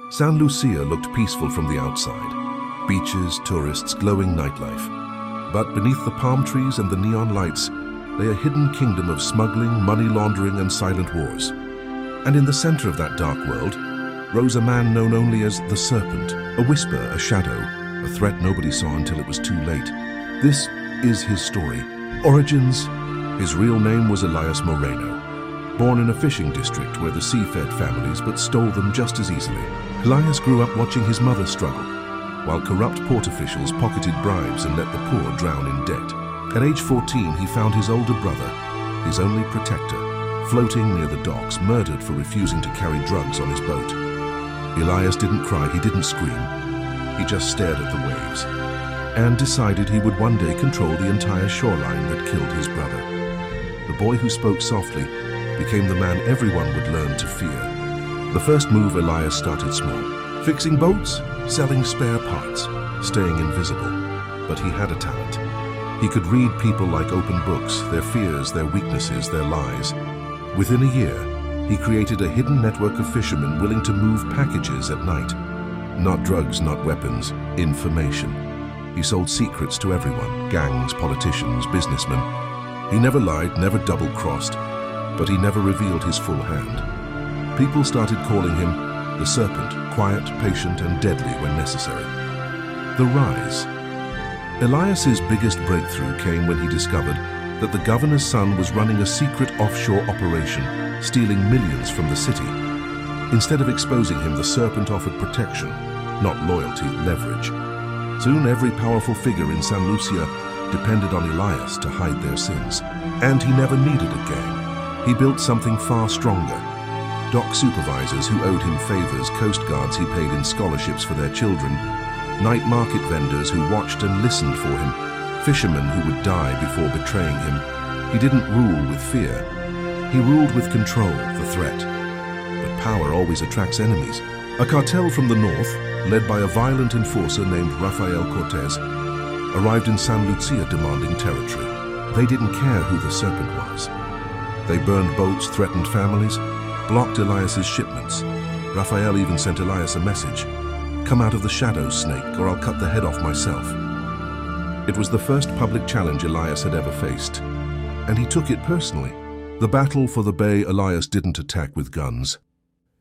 San Lucia looked peaceful from the outside. Beaches, tourists, glowing nightlife. But beneath the palm trees and the neon lights lay a hidden kingdom of smuggling, money laundering, and silent wars. And in the center of that dark world rose a man known only as the Serpent, a whisper, a shadow, a threat nobody saw until it was too late. This is his story. Origins. His real name was Elias Moreno, born in a fishing district where the sea fed families but stole them just as easily. Elias grew up watching his mother struggle, while corrupt port officials pocketed bribes and let the poor drown in debt. At age 14, he found his older brother, his only protector, floating near the docks, murdered for refusing to carry drugs on his boat. Elias didn't cry, he didn't scream. He just stared at the waves and decided he would one day control the entire shoreline that killed his brother. The boy who spoke softly became the man everyone would learn to fear. The first move, Elias started small, fixing boats, selling spare parts, staying invisible. But he had a talent. He could read people like open books, their fears, their weaknesses, their lies. Within a year, he created a hidden network of fishermen willing to move packages at night. Not drugs, not weapons, information. He sold secrets to everyone, gangs, politicians, businessmen. He never lied, never double-crossed, but he never revealed his full hand. People started calling him the Serpent, quiet, patient, and deadly when necessary. The rise. Elias's biggest breakthrough came when he discovered that the governor's son was running a secret offshore operation, stealing millions from the city. Instead of exposing him, the Serpent offered protection, not loyalty, leverage. Soon every powerful figure in San Lucia depended on Elias to hide their sins. And he never needed a gang. He built something far stronger. Dock supervisors who owed him favors, coast guards he paid in scholarships for their children, night market vendors who watched and listened for him, fishermen who would die before betraying him. He didn't rule with fear. He ruled with control, the threat. But power always attracts enemies. A cartel from the north, led by a violent enforcer named Rafael Cortez, arrived in San Lucia demanding territory. They didn't care who the Serpent was. They burned boats, threatened families, blocked Elias's shipments. Rafael even sent Elias a message: "Come out of the shadows, snake, or I'll cut the head off myself." It was the first public challenge Elias had ever faced, and he took it personally. The battle for the bay, Elias didn't attack with guns.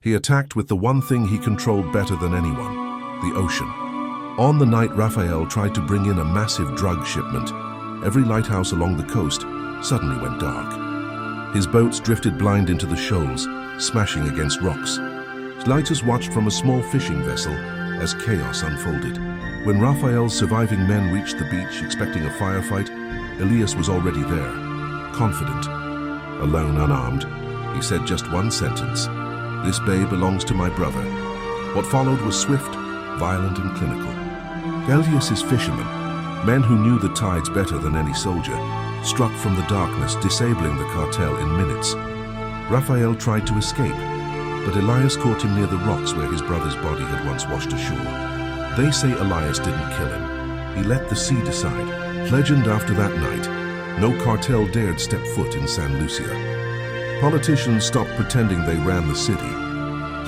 He attacked with the one thing he controlled better than anyone: the ocean. On the night Rafael tried to bring in a massive drug shipment, every lighthouse along the coast suddenly went dark. His boats drifted blind into the shoals, smashing against rocks. Lighters watched from a small fishing vessel as chaos unfolded. When Rafael's surviving men reached the beach expecting a firefight, Elias was already there, confident. Alone, unarmed, he said just one sentence: "This bay belongs to my brother." What followed was swift, violent, and clinical. Elias's fishermen, men who knew the tides better than any soldier, struck from the darkness, disabling the cartel in minutes. Rafael tried to escape, but Elias caught him near the rocks where his brother's body had once washed ashore. They say Elias didn't kill him. He let the sea decide. Legend after that night, no cartel dared step foot in San Lucia. Politicians stopped pretending they ran the city.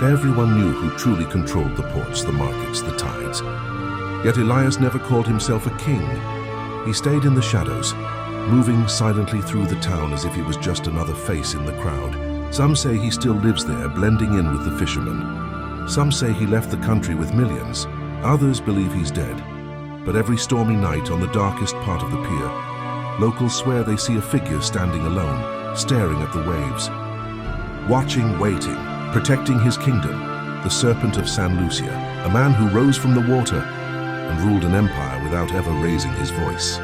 Everyone knew who truly controlled the ports, the markets, the tides. Yet Elias never called himself a king. He stayed in the shadows, moving silently through the town as if he was just another face in the crowd. Some say he still lives there, blending in with the fishermen. Some say he left the country with millions. Others believe he's dead. But every stormy night on the darkest part of the pier, locals swear they see a figure standing alone, staring at the waves. Watching, waiting, protecting his kingdom, the Serpent of San Lucia, a man who rose from the water and ruled an empire without ever raising his voice.